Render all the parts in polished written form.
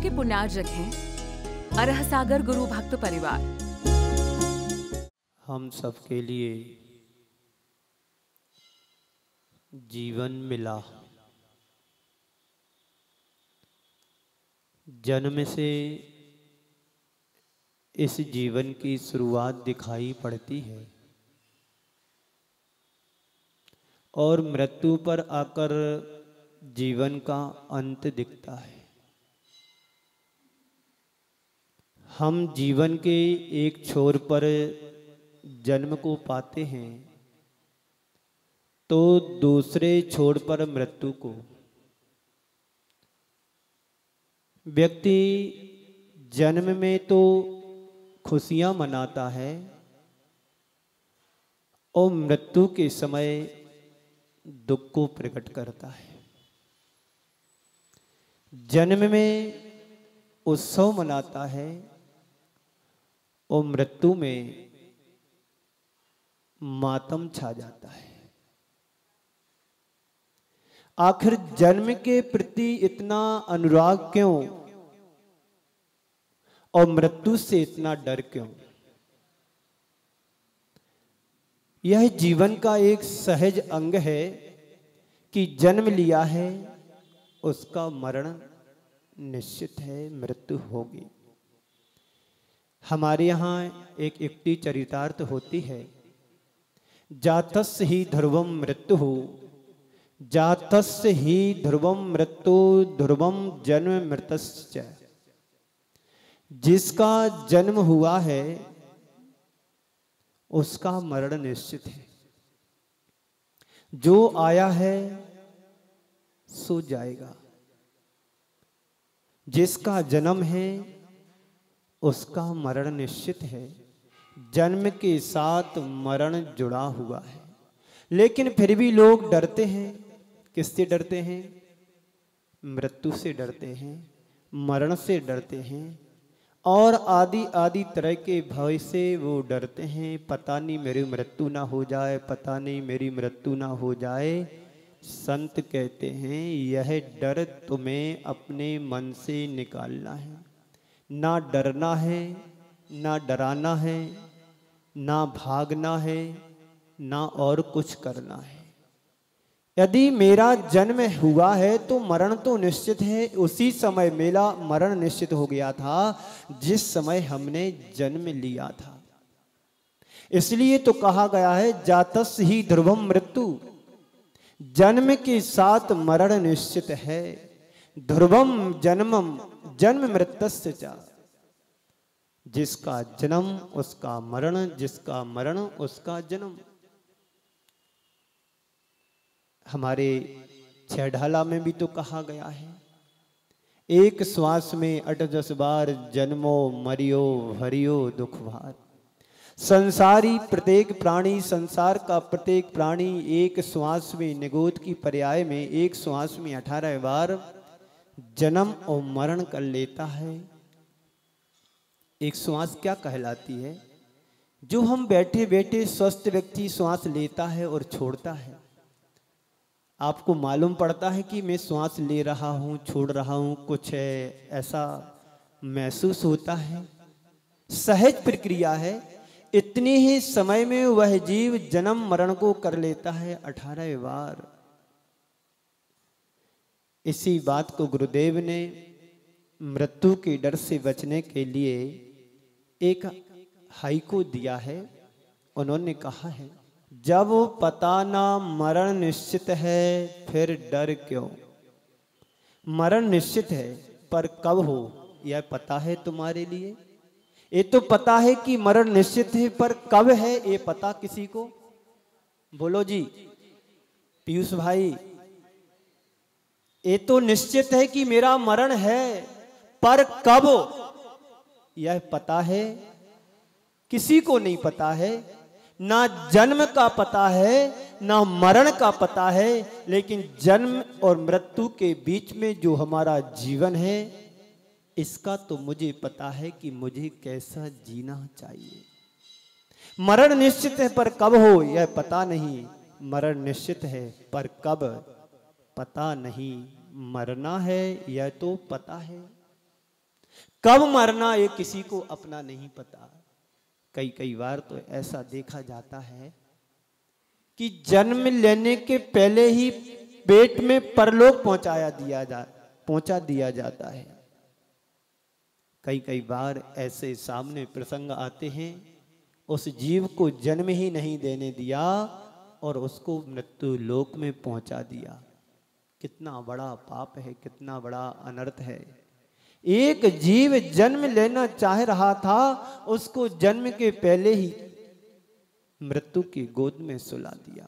के पुण्यार्जक हैं अरह सागर गुरु भक्त परिवार। हम सबके लिए जीवन मिला, जन्म से इस जीवन की शुरुआत दिखाई पड़ती है और मृत्यु पर आकर जीवन का अंत दिखता है। हम जीवन के एक छोर पर जन्म को पाते हैं तो दूसरे छोर पर मृत्यु को। व्यक्ति जन्म में तो खुशियां मनाता है और मृत्यु के समय दुख को प्रकट करता है। जन्म में उत्सव मनाता है और मृत्यु में मातम छा जाता है। आखिर जन्म के प्रति इतना अनुराग क्यों और मृत्यु से इतना डर क्यों? यह जीवन का एक सहज अंग है कि जन्म लिया है, उसका मरण निश्चित है, मृत्यु होगी। हमारे यहाँ एक युक्ति चरितार्थ होती है, जातस्य ही ध्रुवम मृत्यु, जातस्य ही ध्रुवम मृत्यु, ध्रुवम जन्म मृतस्य। जिसका जन्म हुआ है उसका मरण निश्चित है। जो आया है सो जाएगा। जिसका जन्म है उसका मरण निश्चित है। जन्म के साथ मरण जुड़ा हुआ है। लेकिन फिर भी लोग डरते हैं। किससे डरते हैं? मृत्यु से डरते हैं, मरण से डरते हैं और आदि आदि तरह के भय से वो डरते हैं। पता नहीं मेरी मृत्यु ना हो जाए, पता नहीं मेरी मृत्यु ना हो जाए। संत कहते हैं यह डर तुम्हें अपने मन से निकालना है। ना डरना है, ना डराना है, ना भागना है, ना और कुछ करना है। यदि मेरा जन्म हुआ है तो मरण तो निश्चित है। उसी समय मेरा मरण निश्चित हो गया था जिस समय हमने जन्म लिया था। इसलिए तो कहा गया है जातस्य ही ध्रुवम मृत्यु, जन्म के साथ मरण निश्चित है। ध्रुवम जन्मम जन्म मृतस्य च। जिसका जन्म उसका मरण, जिसका मरण उसका जन्म। हमारे छह ढाला में भी तो कहा गया है, एक श्वास में 8-10 बार जन्मो मरियो भरियो दुख भार। संसारी प्रत्येक प्राणी, संसार का प्रत्येक प्राणी एक श्वास में, निगोद की पर्याय में एक श्वास में 18 बार जन्म और मरण कर लेता है। एक श्वास क्या कहलाती है? जो हम बैठे बैठे स्वस्थ व्यक्ति श्वास लेता है और छोड़ता है। आपको मालूम पड़ता है कि मैं श्वास ले रहा हूँ, छोड़ रहा हूँ, कुछ है ऐसा महसूस होता है। सहज प्रक्रिया है। इतने ही समय में वह जीव जन्म मरण को कर लेता है 18 बार। इसी बात को गुरुदेव ने मृत्यु के डर से बचने के लिए एक हाइको दिया है। उन्होंने कहा है, जब पता ना मरण निश्चित है फिर डर क्यों? मरण निश्चित है पर कब हो यह पता है तुम्हारे लिए? ये तो पता है कि मरण निश्चित है पर कब है ये पता किसी को? बोलो जी पीयूष भाई, ये तो निश्चित है कि मेरा मरण है पर कब यह पता है? किसी को नहीं पता है। ना जन्म का पता है, ना मरण का पता है। लेकिन जन्म और मृत्यु के बीच में जो हमारा जीवन है इसका तो मुझे पता है कि मुझे कैसा जीना चाहिए। मरण निश्चित है पर कब हो यह पता नहीं। मरण निश्चित है पर कब पता नहीं। मरना है यह तो पता है। कब मरना ये किसी को अपना नहीं पता। कई कई बार तो ऐसा देखा जाता है कि जन्म लेने के पहले ही पेट में परलोक पहुंचा दिया जाता है। कई कई बार ऐसे सामने प्रसंग आते हैं, उस जीव को जन्म ही नहीं देने दिया और उसको मृत्यु लोक में पहुंचा दिया। कितना बड़ा पाप है, कितना बड़ा अनर्थ है। एक जीव जन्म लेना चाह रहा था, उसको जन्म के पहले ही मृत्यु की गोद में सुला दिया।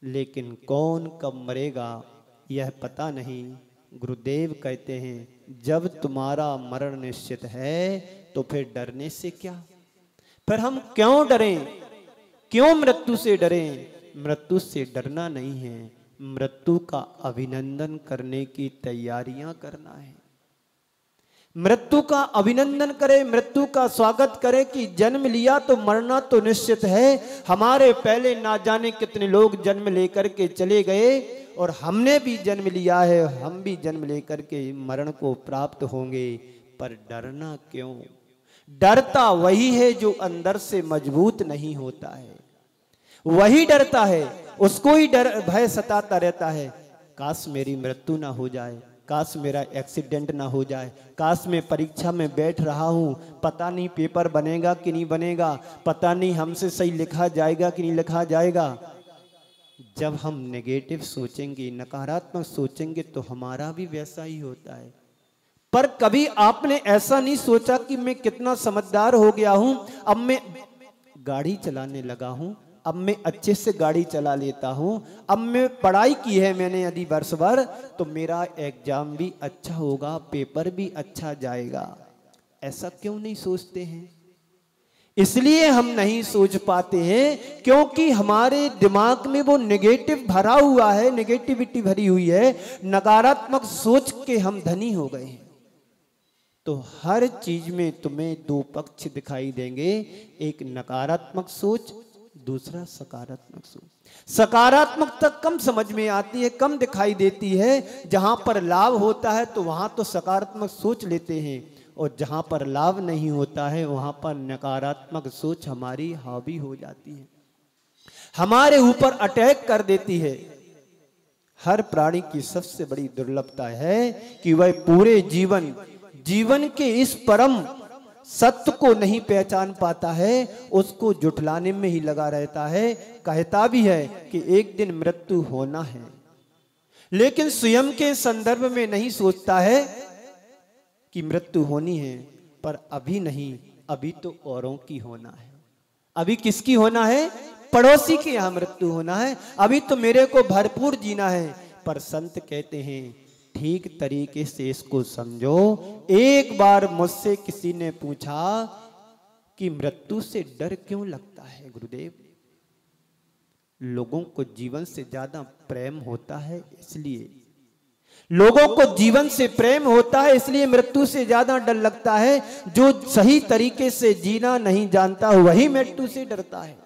लेकिन कौन कब मरेगा यह पता नहीं। गुरुदेव कहते हैं, जब तुम्हारा मरण निश्चित है तो फिर डरने से क्या। फिर हम क्यों डरें, क्यों मृत्यु से डरें। मृत्यु से डरना नहीं है, मृत्यु का अभिनंदन करने की तैयारियां करना है। मृत्यु का अभिनंदन करें, मृत्यु का स्वागत करें कि जन्म लिया तो मरना तो निश्चित है। हमारे पहले ना जाने कितने लोग जन्म लेकर के चले गए और हमने भी जन्म लिया है, हम भी जन्म लेकर के मरण को प्राप्त होंगे। पर डरना क्यों। डरता वही है जो अंदर से मजबूत नहीं होता है, वही डरता है, उसको ही डर भय सताता रहता है। काश मेरी मृत्यु ना हो जाए, काश मेरा एक्सीडेंट ना हो जाए, काश मैं परीक्षा में बैठ रहा हूँ, पता नहीं पेपर बनेगा कि नहीं बनेगा, पता नहीं हमसे सही लिखा जाएगा कि नहीं लिखा जाएगा। जब हम नेगेटिव सोचेंगे, नकारात्मक सोचेंगे तो हमारा भी वैसा ही होता है। पर कभी आपने ऐसा नहीं सोचा कि मैं कितना समझदार हो गया हूं, अब मैं गाड़ी चलाने लगा हूं, अब मैं अच्छे से गाड़ी चला लेता हूं, अब मैं पढ़ाई की है मैंने यदि वर्ष भर तो मेरा एग्जाम भी अच्छा होगा, पेपर भी अच्छा जाएगा। ऐसा क्यों नहीं सोचते हैं। इसलिए हम नहीं सोच पाते हैं क्योंकि हमारे दिमाग में वो नेगेटिव भरा हुआ है, नेगेटिविटी भरी हुई है, नकारात्मक सोच के हम धनी हो गए हैं। तो हर चीज में तुम्हें दो पक्ष दिखाई देंगे, एक नकारात्मक सोच, दूसरा सकारात्मक सोच। सकारात्मक तक कम समझ में आती है, कम दिखाई देती है। जहां पर लाभ होता है तो वहां तो सकारात्मक सोच लेते हैं, और जहां पर लाभ नहीं होता है वहां पर नकारात्मक सोच हमारी हावी हो जाती है, हमारे ऊपर अटैक कर देती है। हर प्राणी की सबसे बड़ी दुर्लभता है कि वह पूरे जीवन के इस परम सत्य को नहीं पहचान पाता है, उसको जुटलाने में ही लगा रहता है। कहता भी है कि एक दिन मृत्यु होना है, लेकिन स्वयं के संदर्भ में नहीं सोचता है कि मृत्यु होनी है। पर अभी नहीं, अभी तो औरों की होना है। अभी किसकी होना है, पड़ोसी के यहां मृत्यु होना है। अभी तो मेरे को भरपूर जीना है। पर संत कहते हैं ठीक तरीके से इसको समझो। एक बार मुझसे किसी ने पूछा कि मृत्यु से डर क्यों लगता है गुरुदेव। लोगों को जीवन से ज्यादा प्रेम होता है, इसलिए लोगों को जीवन से प्रेम होता है, इसलिए मृत्यु से ज्यादा डर लगता है। जो सही तरीके से जीना नहीं जानता वही मृत्यु से डरता है,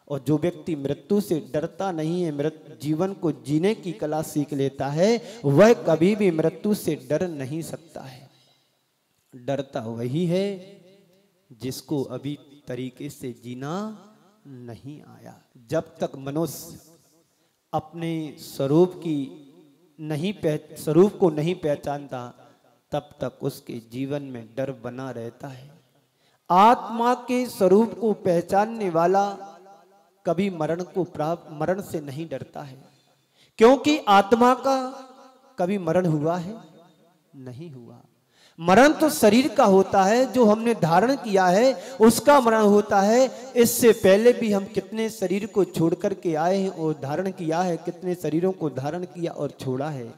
और जो व्यक्ति मृत्यु से डरता नहीं है, जीवन को जीने की कला सीख लेता है, वह कभी भी मृत्यु से डर नहीं सकता है। डरता वही है जिसको अभी तरीके से जीना नहीं आया। जब तक मनुष्य अपने स्वरूप को नहीं पहचानता, तब तक उसके जीवन में डर बना रहता है। आत्मा के स्वरूप को पहचानने वाला कभी मरण से नहीं डरता है, क्योंकि आत्मा का कभी मरण हुआ है, नहीं हुआ। मरण तो शरीर का होता है, जो हमने धारण किया है उसका मरण होता है। इससे पहले भी हम कितने शरीर को छोड़ करके आए हैं और धारण किया है, कितने शरीरों को धारण किया और छोड़ा है।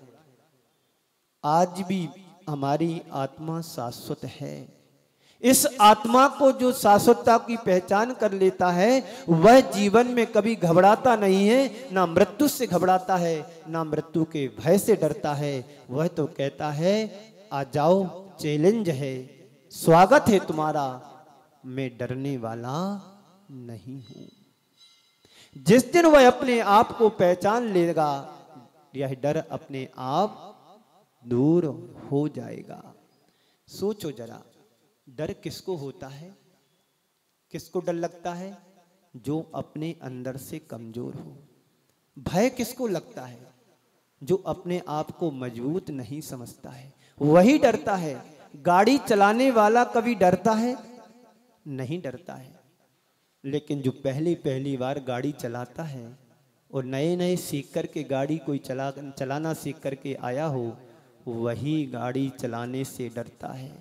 आज भी हमारी आत्मा शाश्वत है। इस आत्मा को जो शाश्वतता की पहचान कर लेता है, वह जीवन में कभी घबराता नहीं है, ना मृत्यु से घबराता है, ना मृत्यु के भय से डरता है। वह तो कहता है आ जाओ, चैलेंज है, स्वागत है तुम्हारा, मैं डरने वाला नहीं हूं। जिस दिन वह अपने आप को पहचान लेगा, यह डर अपने आप दूर हो जाएगा। सोचो जरा, डर किसको होता है, किसको डर लगता है? जो अपने अंदर से कमजोर हो। भय किसको लगता है? जो अपने आप को मजबूत नहीं समझता है, वही डरता है। गाड़ी चलाने वाला कभी डरता है? नहीं डरता है। लेकिन जो पहली बार गाड़ी चलाता है और नए नए सीख करके गाड़ी कोई चलाना सीख करके आया हो, वही गाड़ी चलाने से डरता है।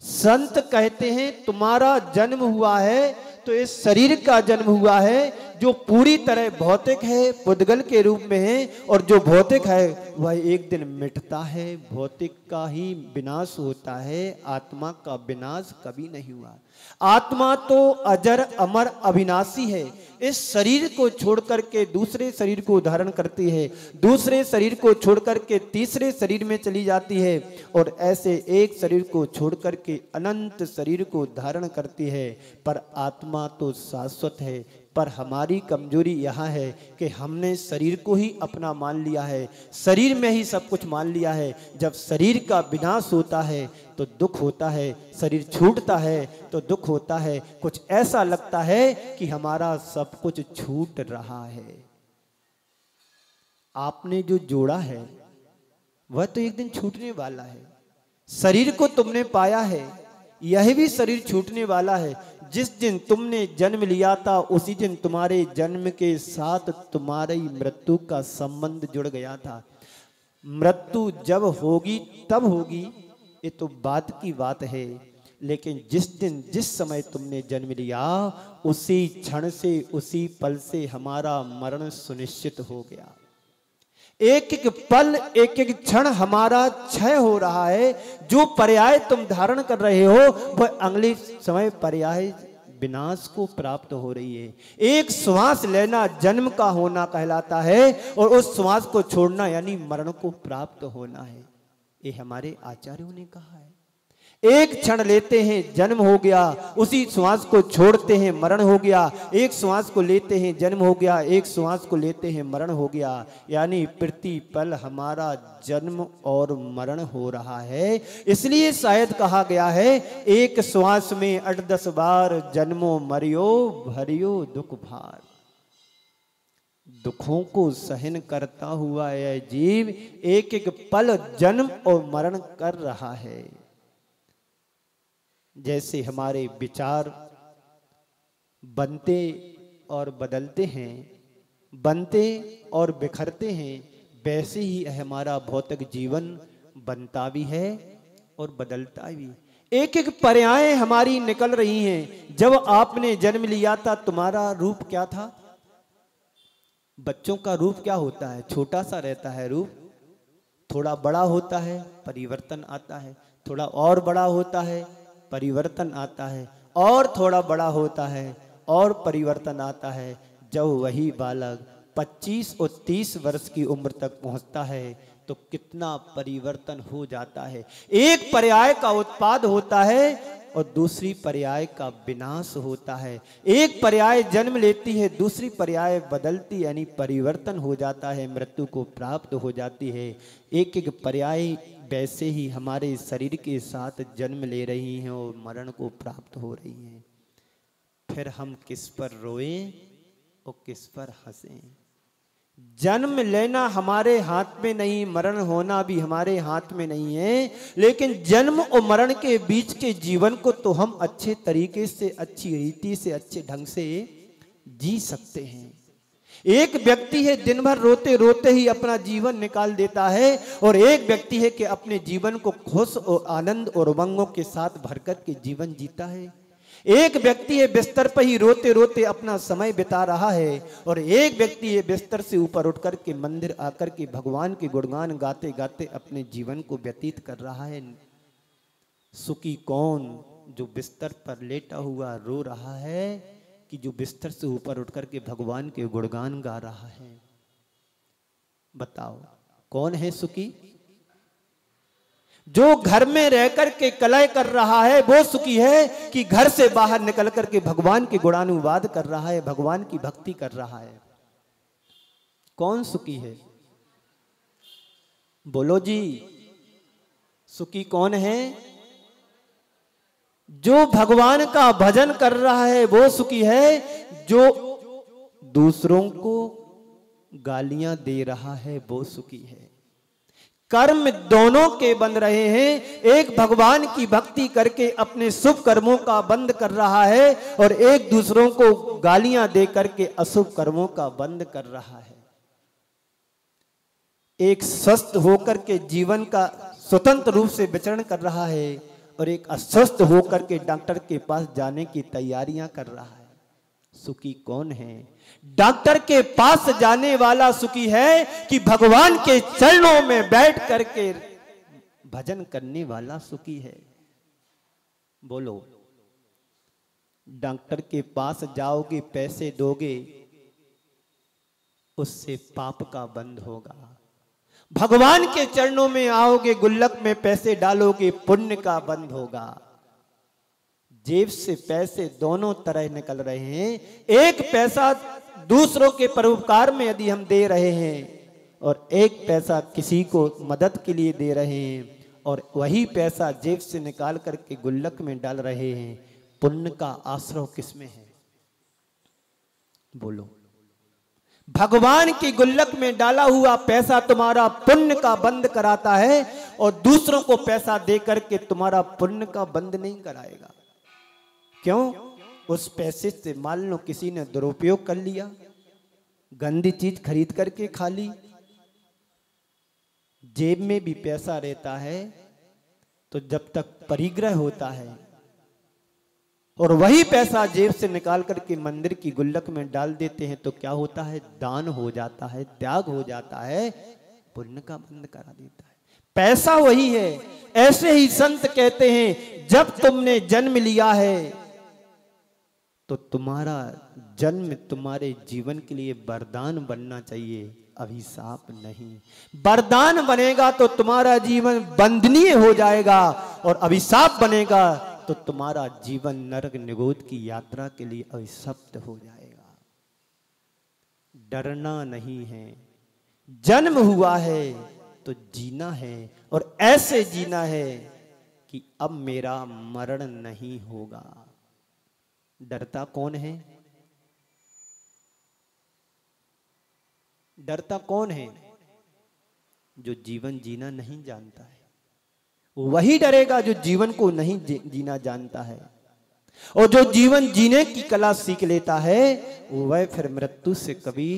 संत कहते हैं तुम्हारा जन्म हुआ है तो इस शरीर का जन्म हुआ है जो पूरी तरह भौतिक है, पुद्गल के रूप में है, और जो भौतिक है वह एक दिन मिटता है। भौतिक का ही विनाश होता है, आत्मा का विनाश कभी नहीं हुआ। आत्मा तो अजर अमर अविनाशी है। इस शरीर को छोड़ करके दूसरे शरीर को धारण करती है, दूसरे शरीर को छोड़ करके तीसरे शरीर में चली जाती है, और ऐसे एक शरीर को छोड़ करके अनंत शरीर को धारण करती है। पर आत्मा तो शाश्वत है। पर हमारी कमजोरी यहाँ है कि हमने शरीर को ही अपना मान लिया है, शरीर में ही सब कुछ मान लिया है। जब शरीर का विनाश होता है तो दुख होता है, शरीर छूटता है तो दुख होता है। कुछ ऐसा लगता है कि हमारा सब कुछ छूट रहा है। आपने जो जोड़ा है वह तो एक दिन छूटने वाला है। शरीर को तुमने पाया है, यह भी शरीर छूटने वाला है। जिस दिन तुमने जन्म लिया था उसी दिन तुम्हारे जन्म के साथ तुम्हारी मृत्यु का संबंध जुड़ गया था। मृत्यु जब होगी तब होगी, ये तो बात की बात है। लेकिन जिस दिन जिस समय तुमने जन्म लिया उसी क्षण से उसी पल से हमारा मरण सुनिश्चित हो गया। एक एक पल एक एक क्षण हमारा क्षय हो रहा है। जो पर्याय तुम धारण कर रहे हो वह अगले समय पर्याय विनाश को प्राप्त हो रही है। एक श्वास लेना जन्म का होना कहलाता है और उस श्वास को छोड़ना यानी मरण को प्राप्त होना है। ये हमारे आचार्यों ने कहा है। एक क्षण लेते हैं जन्म हो गया, उसी श्वास को छोड़ते हैं मरण हो गया। एक श्वास को लेते हैं जन्म हो गया, एक श्वास को लेते हैं मरण हो गया। यानी प्रति पल हमारा जन्म और मरण हो रहा है। इसलिए शायद कहा गया है एक श्वास में 8-10 बार जन्मो मरियो भरियो दुख भार। दुखों को सहन करता हुआ यह जीव एक एक पल जन्म और मरण कर रहा है। जैसे हमारे विचार बनते और बदलते हैं, बनते और बिखरते हैं, वैसे ही हमारा भौतिक जीवन बनता भी है और बदलता भी। एक एक पर्याय हमारी निकल रही हैं। जब आपने जन्म लिया था तुम्हारा रूप क्या था? बच्चों का रूप क्या होता है? छोटा सा रहता है रूप, थोड़ा बड़ा होता है परिवर्तन आता है, थोड़ा और बड़ा होता है परिवर्तन आता है, और थोड़ा बड़ा होता है और परिवर्तन आता है। जब वही बालक 25 और 30 वर्ष की उम्र तक पहुंचता है तो कितना परिवर्तन हो जाता है। एक पर्याय का उत्पाद होता है और दूसरी पर्याय का विनाश होता है। एक पर्याय जन्म लेती है, दूसरी पर्याय बदलती यानी परिवर्तन हो जाता है, मृत्यु को प्राप्त हो जाती है। एक एक पर्याय वैसे ही हमारे शरीर के साथ जन्म ले रही हैं और मरण को प्राप्त हो रही हैं। फिर हम किस पर रोएं और किस पर हंसें? जन्म लेना हमारे हाथ में नहीं, मरण होना भी हमारे हाथ में नहीं है। लेकिन जन्म और मरण के बीच के जीवन को तो हम अच्छे तरीके से, अच्छी रीति से, अच्छे ढंग से जी सकते हैं। एक व्यक्ति है दिन भर रोते रोते ही अपना जीवन निकाल देता है, और एक व्यक्ति है कि अपने जीवन को खुश और आनंद और उमंगों के साथ भरकर के जीवन जीता है। एक व्यक्ति है बिस्तर पर ही रोते रोते अपना समय बिता रहा है, और एक व्यक्ति है बिस्तर से ऊपर उठकर के मंदिर आकर के भगवान के गुणगान गाते गाते अपने जीवन को व्यतीत कर रहा है। सुखी कौन? जो बिस्तर पर लेटा हुआ रो रहा है कि जो बिस्तर से ऊपर उठकर के भगवान के गुणगान गा रहा है? बताओ कौन है सुखी? जो घर में रहकर के कलह कर रहा है वो सुखी है कि घर से बाहर निकल करके भगवान के गुणानुवाद कर रहा है, भगवान की भक्ति कर रहा है? कौन सुखी है? बोलो जी, सुखी कौन है? जो भगवान का भजन कर रहा है वो सुखी है, जो दूसरों को गालियां दे रहा है वो सुखी है। कर्म दोनों के बन रहे हैं, एक भगवान की भक्ति करके अपने शुभ कर्मों का बंद कर रहा है और एक दूसरों को गालियां दे करके अशुभ कर्मों का बंद कर रहा है। एक स्वस्थ होकर के जीवन का स्वतंत्र रूप से विचरण कर रहा है और एक अस्वस्थ होकर के डॉक्टर के पास जाने की तैयारियां कर रहा है। सुखी कौन है? डॉक्टर के पास जाने वाला सुखी है कि भगवान के चरणों में बैठ करके भजन करने वाला सुखी है। बोलो, डॉक्टर के पास जाओगे, पैसे दोगे, उससे पाप का बंध होगा। भगवान के चरणों में आओगे, गुल्लक में पैसे डालोगे, पुण्य का बंध होगा। जेब से पैसे दोनों तरह निकल रहे हैं। एक पैसा दूसरों के परोपकार में यदि हम दे रहे हैं और एक पैसा किसी को मदद के लिए दे रहे हैं और वही पैसा जेब से निकाल करके गुल्लक में डाल रहे हैं, पुण्य का आश्रय किसमें है? बोलो, भगवान की गुल्लक में डाला हुआ पैसा तुम्हारा पुण्य का बंद कराता है और दूसरों को पैसा दे करके तुम्हारा पुण्य का बंद नहीं कराएगा। क्यों? उस पैसे से मान लो किसी ने दुरुपयोग कर लिया, गंदी चीज खरीद करके खा ली। जेब में भी पैसा रहता है तो जब तक परिग्रह होता है और वही पैसा जेब से निकाल करके मंदिर की गुल्लक में डाल देते हैं तो क्या होता है? दान हो जाता है, त्याग हो जाता है, पुण्य का बंद करा देता है। पैसा वही है। ऐसे ही संत कहते हैं, जब तुमने जन्म लिया है तो तुम्हारा जन्म तुम्हारे जीवन के लिए वरदान बनना चाहिए, अभिशाप नहीं। वरदान बनेगा तो तुम्हारा जीवन वंदनीय हो जाएगा और अभिशाप बनेगा तो तुम्हारा जीवन नरक निगोद की यात्रा के लिए अभिशप्त हो जाएगा। डरना नहीं है, जन्म हुआ है तो जीना है और ऐसे जीना है कि अब मेरा मरण नहीं होगा। डरता कौन है? डरता कौन है? जो जीवन जीना नहीं जानता है। वही डरेगा जो जीवन को नहीं जीना जानता है। और जो जीवन जीने की कला सीख लेता है वह फिर मृत्यु से कभी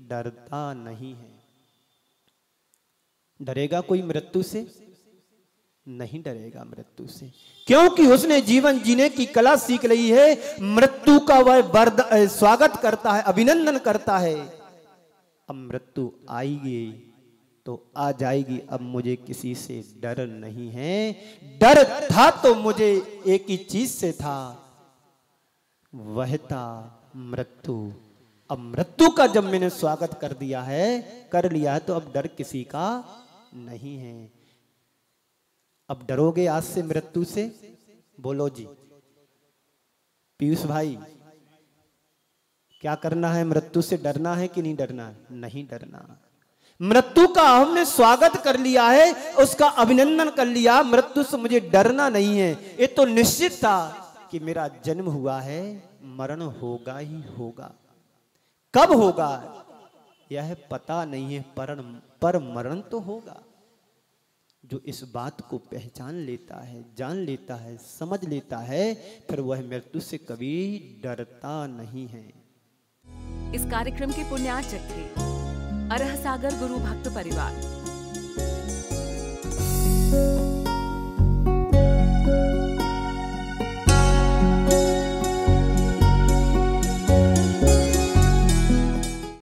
डरता नहीं है। डरेगा कोई मृत्यु से? नहीं डरेगा मृत्यु से, क्योंकि उसने जीवन जीने की कला सीख ली है। मृत्यु का वह स्वागत करता है, अभिनंदन करता है। अब मृत्यु आएगी तो आ जाएगी, अब मुझे किसी से डर नहीं है। डर था तो मुझे एक ही चीज से था, वह था मृत्यु। अब मृत्यु का जब मैंने स्वागत कर दिया है, कर लिया है, तो अब डर किसी का नहीं है। अब डरोगे आज से मृत्यु से? बोलो जी पीयूष भाई, क्या करना है? मृत्यु से डरना है कि नहीं डरना? नहीं डरना। मृत्यु का हमने स्वागत कर लिया है, उसका अभिनंदन कर लिया। मृत्यु से मुझे डरना नहीं है। ये तो निश्चित था कि मेरा जन्म हुआ है, मरण होगा ही होगा। कब होगा यह पता नहीं है, पर मरण तो होगा। जो इस बात को पहचान लेता है, जान लेता है, समझ लेता है, फिर वह मृत्यु से कभी डरता नहीं है। इस कार्यक्रम के पुण्यार्चक थे अरह सागर गुरु भक्त परिवार।